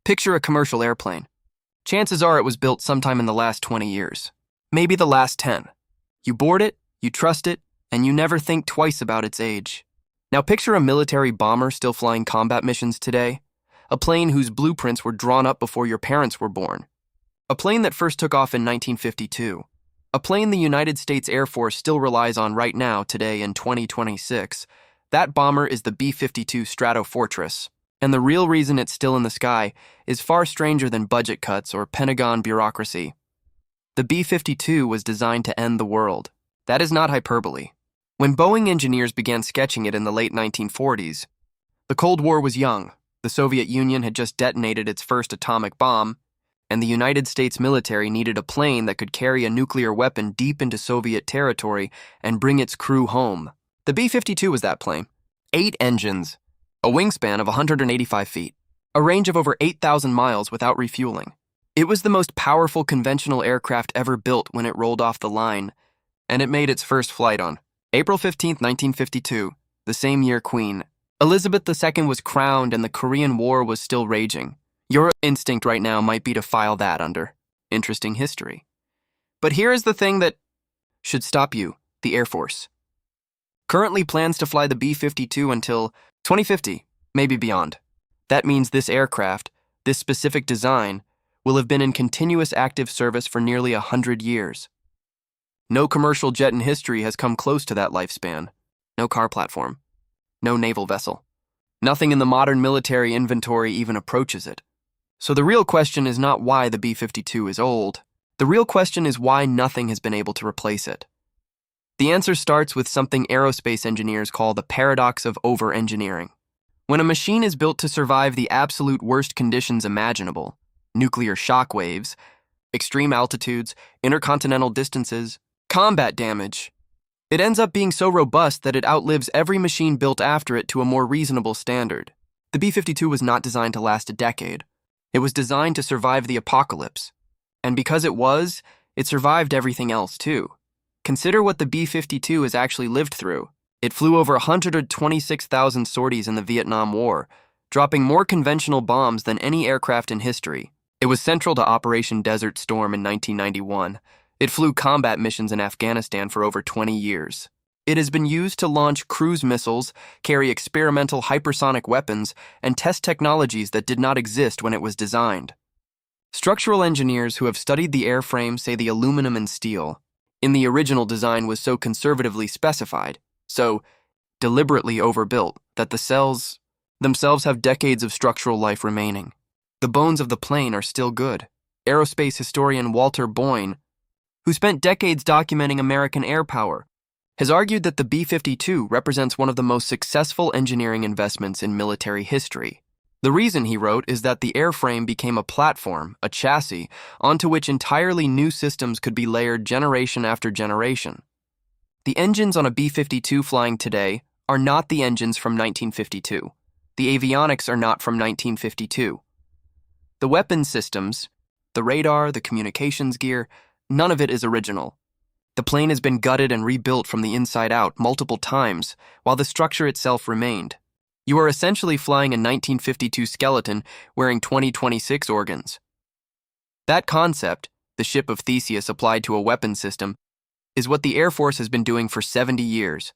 Picture a commercial airplane. Chances are it was built sometime in the last 20 years. Maybe the last 10. You board it, you trust it, and you never think twice about its age. Now picture a military bomber still flying combat missions today. A plane whose blueprints were drawn up before your parents were born. A plane that first took off in 1952. A plane the United States Air Force still relies on right now, today in 2026. That bomber is the B-52 Stratofortress. And the real reason it's still in the sky is far stranger than budget cuts or Pentagon bureaucracy. The B-52 was designed to end the world. That is not hyperbole. When Boeing engineers began sketching it in the late 1940s, the Cold War was young. The Soviet Union had just detonated its first atomic bomb, and the United States military needed a plane that could carry a nuclear weapon deep into Soviet territory and bring its crew home. The B-52 was that plane. 8 engines, a wingspan of 185 feet, a range of over 8,000 miles without refueling. It was the most powerful conventional aircraft ever built when it rolled off the line, and it made its first flight on April 15, 1952, the same year Queen Elizabeth II was crowned and the Korean War was still raging. Your instinct right now might be to file that under interesting history. But here is the thing that should stop you: the Air Force currently plans to fly the B-52 until 2050, maybe beyond. That means this aircraft, this specific design, will have been in continuous active service for nearly 100 years. No commercial jet in history has come close to that lifespan. No car platform. No naval vessel. Nothing in the modern military inventory even approaches it. So the real question is not why the B-52 is old. The real question is why nothing has been able to replace it. The answer starts with something aerospace engineers call the paradox of over-engineering. When a machine is built to survive the absolute worst conditions imaginable, nuclear shockwaves, extreme altitudes, intercontinental distances, combat damage, it ends up being so robust that it outlives every machine built after it to a more reasonable standard. The B-52 was not designed to last a decade. It was designed to survive the apocalypse. And because it survived everything else too. Consider what the B-52 has actually lived through. It flew over 126,000 sorties in the Vietnam War, dropping more conventional bombs than any aircraft in history. It was central to Operation Desert Storm in 1991. It flew combat missions in Afghanistan for over 20 years. It has been used to launch cruise missiles, carry experimental hypersonic weapons, and test technologies that did not exist when it was designed. Structural engineers who have studied the airframe say the aluminum and steel in the original design was so conservatively specified, so deliberately overbuilt, that the cells themselves have decades of structural life remaining. The bones of the plane are still good. Aerospace historian Walter Boyne, who spent decades documenting American air power, has argued that the B-52 represents one of the most successful engineering investments in military history. The reason, he wrote, is that the airframe became a platform, a chassis, onto which entirely new systems could be layered generation after generation. The engines on a B-52 flying today are not the engines from 1952. The avionics are not from 1952. The weapon systems, the radar, the communications gear, none of it is original. The plane has been gutted and rebuilt from the inside out multiple times, while the structure itself remained. You are essentially flying a 1952 skeleton wearing 2026 organs. That concept, the ship of Theseus applied to a weapon system, is what the Air Force has been doing for 70 years.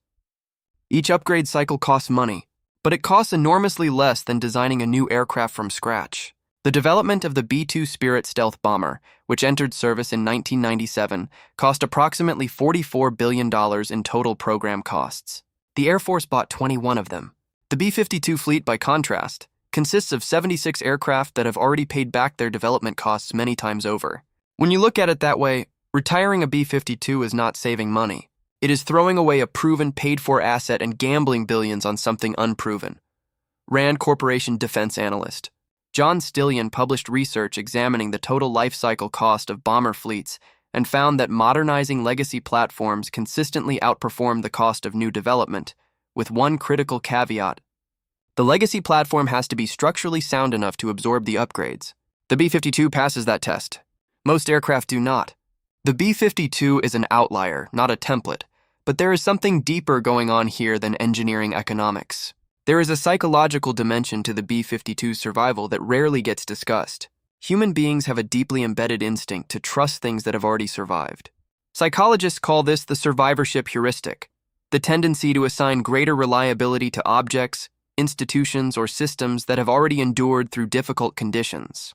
Each upgrade cycle costs money, but it costs enormously less than designing a new aircraft from scratch. The development of the B-2 Spirit stealth bomber, which entered service in 1997, cost approximately $44 billion in total program costs. The Air Force bought 21 of them. The B-52 fleet, by contrast, consists of 76 aircraft that have already paid back their development costs many times over. When you look at it that way, retiring a B-52 is not saving money. It is throwing away a proven, paid-for asset and gambling billions on something unproven. Rand Corporation defense analyst John Stillion published research examining the total life cycle cost of bomber fleets and found that modernizing legacy platforms consistently outperformed the cost of new development, with one critical caveat: the legacy platform has to be structurally sound enough to absorb the upgrades. The B-52 passes that test. Most aircraft do not. The B-52 is an outlier, not a template, but there is something deeper going on here than engineering economics. There is a psychological dimension to the B-52's survival that rarely gets discussed. Human beings have a deeply embedded instinct to trust things that have already survived. Psychologists call this the survivorship heuristic, the tendency to assign greater reliability to objects, institutions, or systems that have already endured through difficult conditions.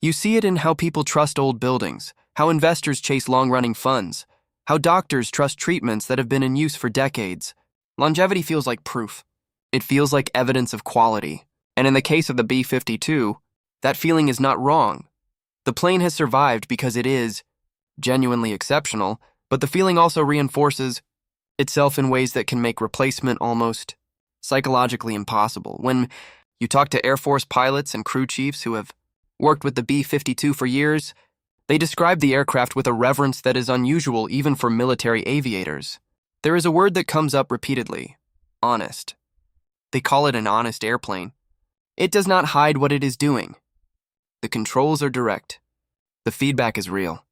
You see it in how people trust old buildings, how investors chase long-running funds, how doctors trust treatments that have been in use for decades. Longevity feels like proof. It feels like evidence of quality. And in the case of the B-52, that feeling is not wrong. The plane has survived because it is genuinely exceptional, but the feeling also reinforces itself in ways that can make replacement almost psychologically impossible. When you talk to Air Force pilots and crew chiefs who have worked with the B-52 for years, they describe the aircraft with a reverence that is unusual even for military aviators. There is a word that comes up repeatedly: honest. They call it an honest airplane. It does not hide what it is doing. The controls are direct. The feedback is real.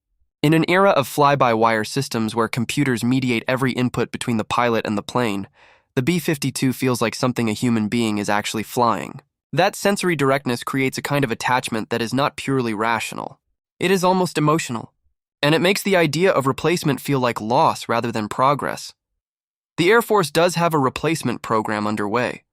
In an era of fly-by-wire systems where computers mediate every input between the pilot and the plane, the B-52 feels like something a human being is actually flying. That sensory directness creates a kind of attachment that is not purely rational. It is almost emotional, and it makes the idea of replacement feel like loss rather than progress. The Air Force does have a replacement program underway.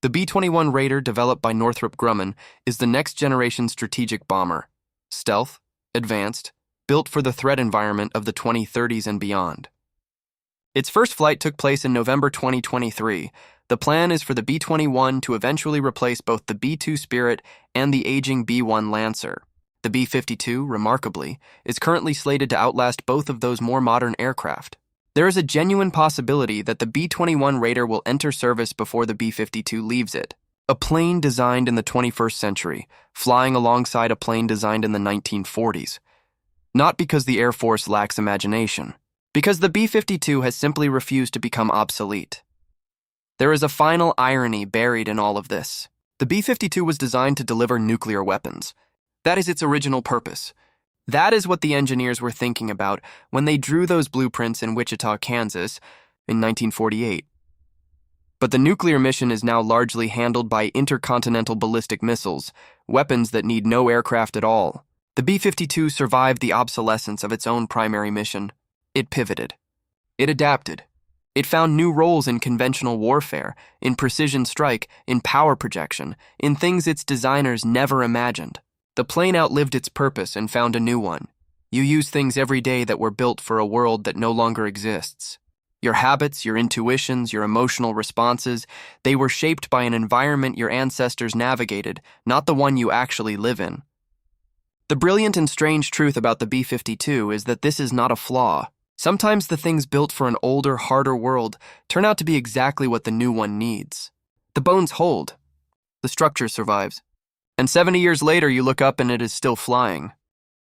The B-21 Raider, developed by Northrop Grumman, is the next-generation strategic bomber. Stealth, advanced, built for the threat environment of the 2030s and beyond. Its first flight took place in November 2023. The plan is for the B-21 to eventually replace both the B-2 Spirit and the aging B-1 Lancer. The B-52, remarkably, is currently slated to outlast both of those more modern aircraft. There is a genuine possibility that the B-21 Raider will enter service before the B-52 leaves it. A plane designed in the 21st century, flying alongside a plane designed in the 1940s. Not because the Air Force lacks imagination, because the B-52 has simply refused to become obsolete. There is a final irony buried in all of this. The B-52 was designed to deliver nuclear weapons. That is its original purpose. That is what the engineers were thinking about when they drew those blueprints in Wichita, Kansas, in 1948. But the nuclear mission is now largely handled by intercontinental ballistic missiles, weapons that need no aircraft at all. The B-52 survived the obsolescence of its own primary mission. It pivoted. It adapted. It found new roles in conventional warfare, in precision strike, in power projection, in things its designers never imagined. The plane outlived its purpose and found a new one. You use things every day that were built for a world that no longer exists. Your habits, your intuitions, your emotional responses, they were shaped by an environment your ancestors navigated, not the one you actually live in. The brilliant and strange truth about the B-52 is that this is not a flaw. Sometimes the things built for an older, harder world turn out to be exactly what the new one needs. The bones hold. The structure survives. And 70 years later, you look up and it is still flying.